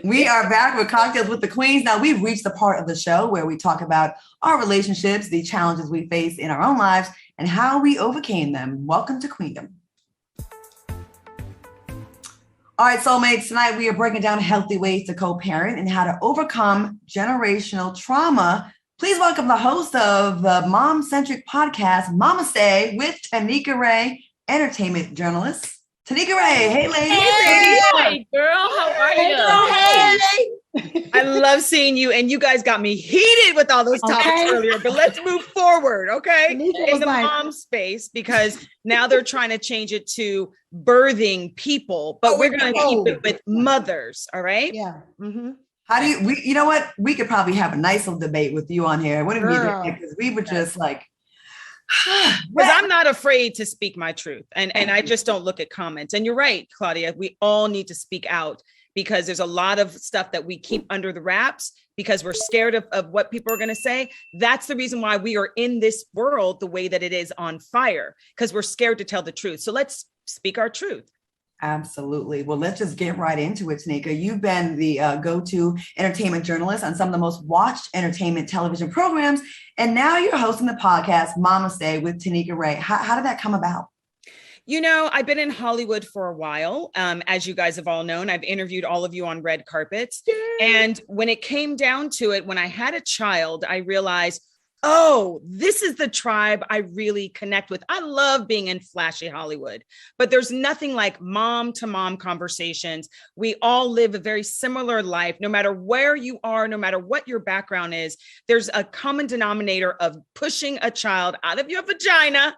We are back with Cocktails with the Queens. Now, we've reached the part of the show where we talk about our relationships, the challenges we face in our own lives, and how we overcame them. Welcome to Queendom. All right, soulmates, tonight we are breaking down healthy ways to co-parent and how to overcome generational trauma. Please welcome the host of the mom-centric podcast, Mama Stay, with Tanika Ray, entertainment journalist. Tanika Ray, hey lady. Hey girl, how are you? Hey. I love seeing you, and you guys got me heated with all those topics earlier, but let's move forward, okay? In the mom space, because now they're trying to change it to birthing people, but we're going to keep it with mothers, all right? Yeah. Mm-hmm. How do you, you know what? We could probably have a nice little debate with you on here. Wouldn't be because we were just like, because I'm not afraid to speak my truth, and I just don't look at comments. And you're right, Claudia, we all need to speak out, because there's a lot of stuff that we keep under the wraps because we're scared of what people are going to say. That's the reason why we are in this world the way that it is on fire, because we're scared to tell the truth. So let's speak our truth. Absolutely. Well, let's just get right into it, Tanika. You've been the go-to entertainment journalist on some of the most watched entertainment television programs, and now you're hosting the podcast Mama Stay with Tanika Ray. How did that come about? You know, I've been in Hollywood for a while. As you guys have all known, I've interviewed all of you on red carpets. Yay. And when it came down to it, when I had a child, I realized, oh, this is the tribe I really connect with. I love being in flashy Hollywood, but there's nothing like mom to mom conversations. We all live a very similar life, no matter where you are, no matter what your background is. There's a common denominator of pushing a child out of your vagina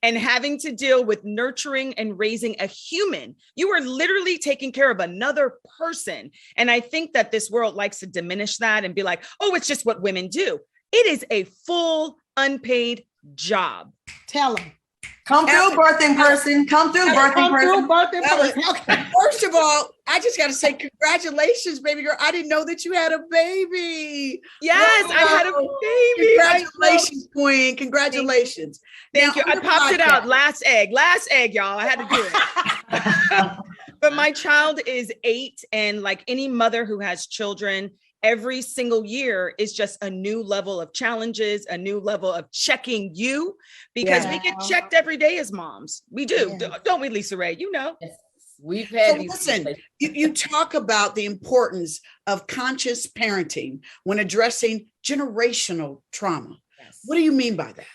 and having to deal with nurturing and raising a human. You are literally taking care of another person. And I think that this world likes to diminish that and be like, oh, it's just what women do. It is a full unpaid job. Tell them. Come through, birthing person. Come through, birthing person. Okay. First of all, I just got to say congratulations, baby girl. I didn't know that you had a baby. Yes, I had a baby. Congratulations, queen. Congratulations. Thank you. I popped it out. Last egg, y'all. I had to do it. But my child is 8, and like any mother who has children, every single year is just a new level of challenges, a new level of checking you, because we get checked every day as moms. We do. Don't we, Lisa Ray? You know. Yes. We've had listen, you talk about the importance of conscious parenting when addressing generational trauma. Yes. What do you mean by that?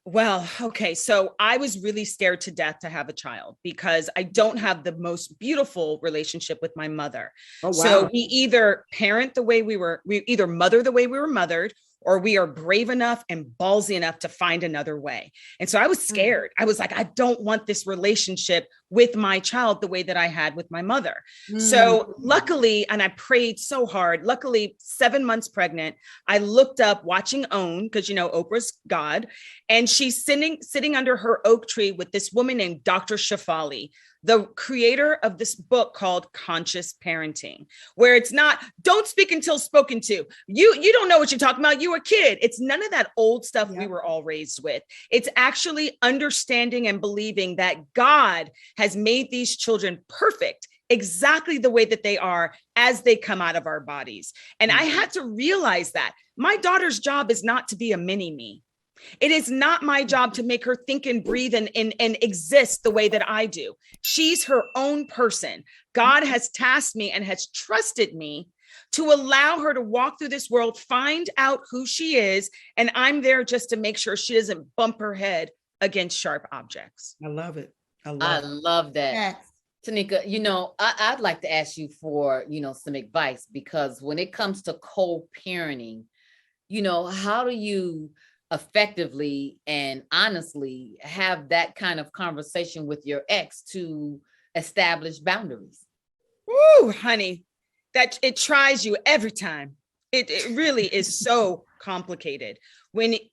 Well, okay. So I was really scared to death to have a child because I don't have the most beautiful relationship with my mother. Oh, wow. So we either parent the way we either mother the way we were mothered, or we are brave enough and ballsy enough to find another way. And so I was scared. I was like, I don't want this relationship with my child the way that I had with my mother. So luckily, and I prayed so hard, luckily 7 months pregnant, I looked up watching OWN, because you know, Oprah's God, and she's sitting under her oak tree with this woman named Dr. Shafali, the creator of this book called Conscious Parenting, where it's not, don't speak until spoken to. You don't know what you're talking about. You a kid. It's none of that old stuff we were all raised with. It's actually understanding and believing that God has made these children perfect, exactly the way that they are as they come out of our bodies. And I had to realize that my daughter's job is not to be a mini me. It is not my job to make her think and breathe and exist the way that I do. She's her own person. God has tasked me and has trusted me to allow her to walk through this world, find out who she is, and I'm there just to make sure she doesn't bump her head against sharp objects. I love it. I love that. Yes. Tanika, you know, I'd like to ask you for, you know, some advice, because when it comes to co-parenting, you know, how do you effectively and honestly have that kind of conversation with your ex to establish boundaries? Ooh, honey, that it tries you every time. It really is so complicated.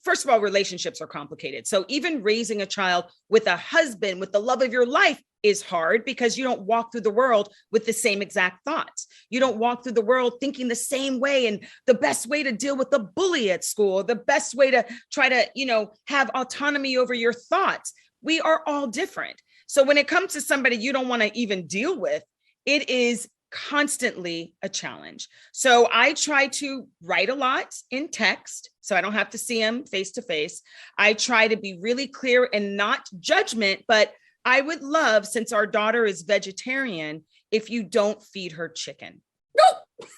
First of all, relationships are complicated. So even raising a child with a husband, with the love of your life, is hard, because you don't walk through the world with the same exact thoughts. You don't walk through the world thinking the same way, and the best way to deal with the bully at school, the best way to try to, you know, have autonomy over your thoughts. We are all different. So when it comes to somebody you don't want to even deal with, it is constantly a challenge. So I try to write a lot in text so I don't have to see him face to face. I try to be really clear and not judgment, but I would love, since our daughter is vegetarian, if you don't feed her chicken. No,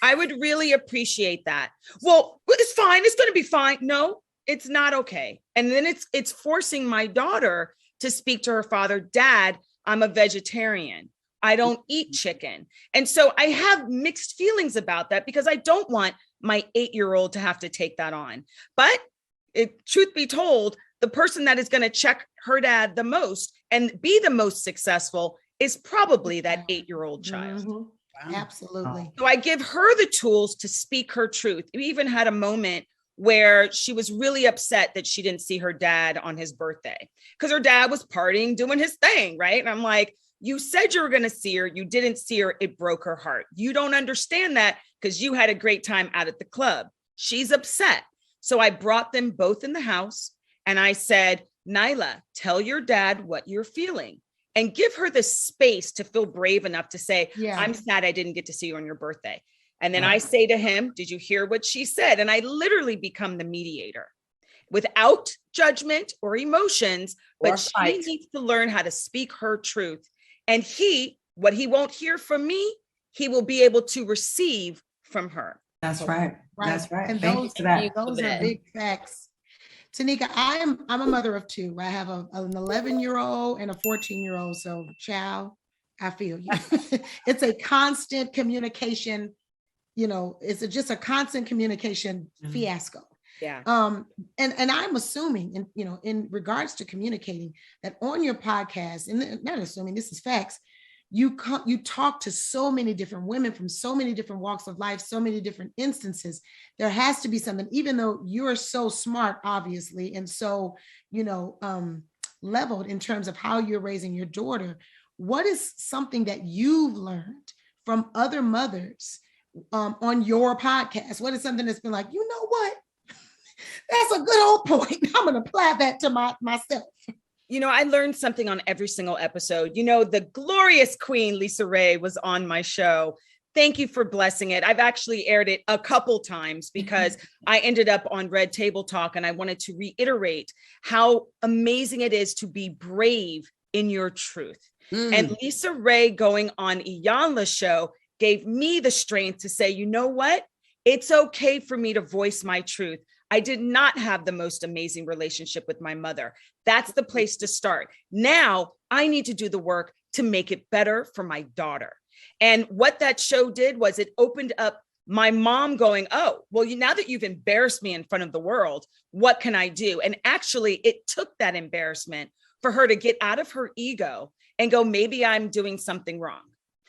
I would really appreciate that. Well, it's fine. It's going to be fine. No, it's not okay. And then it's forcing my daughter to speak to her father, Dad, I'm a vegetarian. I don't eat chicken. And so I have mixed feelings about that because I don't want my 8-year-old to have to take that on. But truth be told, the person that is going to check her dad the most and be the most successful is probably that 8-year-old child. Wow. Absolutely. So I give her the tools to speak her truth. We even had a moment where she was really upset that she didn't see her dad on his birthday because her dad was partying, doing his thing, right? And I'm like, you said you were going to see her. You didn't see her. It broke her heart. You don't understand that because you had a great time out at the club. She's upset. So I brought them both in the house and I said, Nyla, tell your dad what you're feeling and give her the space to feel brave enough to say, I'm sad I didn't get to see you on your birthday. And then I say to him, did you hear what she said? And I literally become the mediator without judgment or emotions, but she needs to learn how to speak her truth. And what he won't hear from me, he will be able to receive from her. That's right. That's right. And Thank you for that. those are big facts. Tanika, I'm a mother of 2. I have an 11-year-old and a 14-year-old. So, child, I feel you. It's a constant communication. It's just a constant communication fiasco. Yeah. And I'm assuming, in regards to communicating, that on your podcast, and not assuming, this is facts, you talk to so many different women from so many different walks of life, so many different instances. There has to be something, even though you're so smart, obviously, and so, leveled in terms of how you're raising your daughter. What is something that you've learned from other mothers on your podcast? What is something that's been like, you know what? That's a good old point. I'm going to apply that to myself. I learned something on every single episode. The glorious Queen Lisa Ray was on my show. Thank you for blessing it. I've actually aired it a couple times because I ended up on Red Table Talk and I wanted to reiterate how amazing it is to be brave in your truth. And Lisa Ray going on Iyanla's show gave me the strength to say, you know what? It's okay for me to voice my truth. I did not have the most amazing relationship with my mother. That's the place to start. Now I need to do the work to make it better for my daughter. And what that show did was it opened up my mom going, oh, well, now that you've embarrassed me in front of the world, what can I do? And actually it took that embarrassment for her to get out of her ego and go, maybe I'm doing something wrong.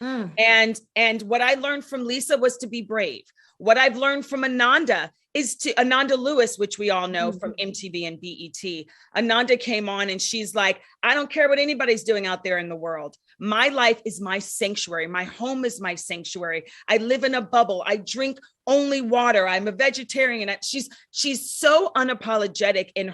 And what I learned from Lisa was to be brave. What I've learned from Ananda Lewis, which we all know from MTV and BET. Ananda came on and she's like, I don't care what anybody's doing out there in the world. My life is my sanctuary. My home is my sanctuary. I live in a bubble. I drink only water. I'm a vegetarian. And she's so unapologetic in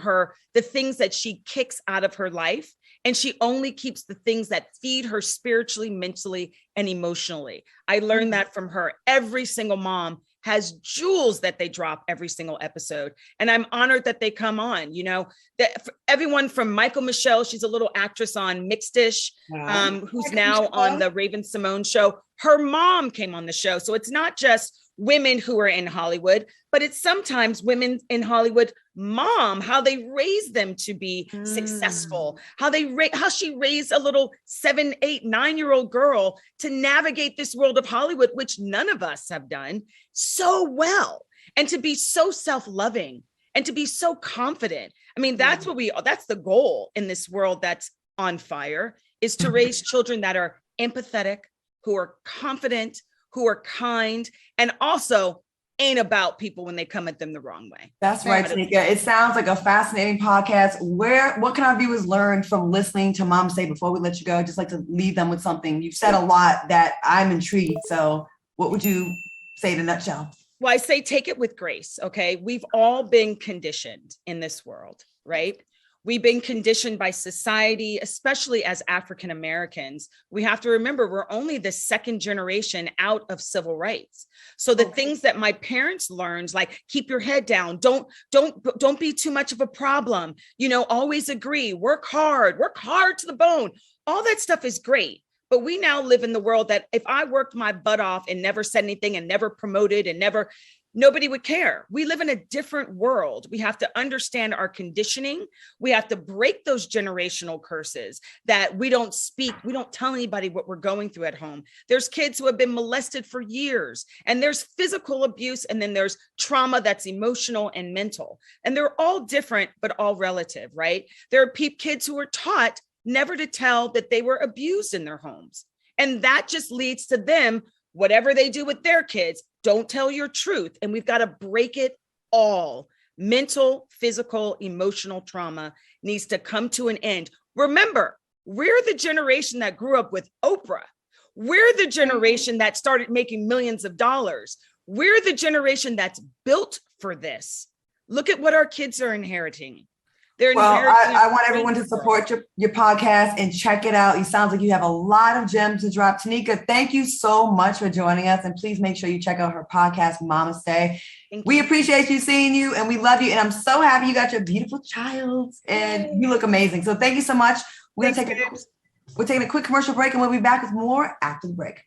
the things that she kicks out of her life. And she only keeps the things that feed her spiritually, mentally, and emotionally. I learned that from her. Every single mom has jewels that they drop every single episode. And I'm honored that they come on, everyone from Michael Michelle, she's a little actress on Mixed-ish, who's now on the Raven Simone show. Her mom came on the show. So it's not just women who are in Hollywood, but it's sometimes women in Hollywood mom, how they raise them to be successful, how she raised a little 7, 8, 9-year-old girl to navigate this world of Hollywood, which none of us have done so well, and to be so self-loving and to be so confident. I mean, that's the goal in this world that's on fire, is to raise children that are empathetic, who are confident, who are kind, and also ain't about people when they come at them the wrong way. That's right, Tanika. It sounds like a fascinating podcast. What can our viewers learn from listening to Mom Say before we let you go? I'd just like to leave them with something. You've said a lot that I'm intrigued. So what would you say in a nutshell? Well, I say take it with grace, okay? We've all been conditioned in this world, right? We've been conditioned by society, especially as African Americans. We have to remember we're only the second generation out of civil rights. So the things that my parents learned, like keep your head down, don't be too much of a problem, always agree, work hard to the bone. All that stuff is great. But we now live in the world that if I worked my butt off and never said anything and never promoted and nobody would care. We live in a different world. We have to understand our conditioning. We have to break those generational curses that we don't tell anybody what we're going through at home. There's kids who have been molested for years, and there's physical abuse, and then there's trauma that's emotional and mental. And they're all different, but all relative, right? There are kids who are taught never to tell that they were abused in their homes. And that just leads to them, whatever they do with their kids, don't tell your truth. And we've got to break it all. Mental, physical, emotional trauma needs to come to an end. Remember, we're the generation that grew up with Oprah. We're the generation that started making millions of dollars. We're the generation that's built for this. Look at what our kids are inheriting. I want everyone to support your podcast and check it out. It sounds like you have a lot of gems to drop. Tanika, thank you so much for joining us. And please make sure you check out her podcast, Mama Stay. We appreciate you seeing you and we love you. And I'm so happy you got your beautiful child and you look amazing. So thank you so much. We're taking a quick commercial break and we'll be back with more after the break.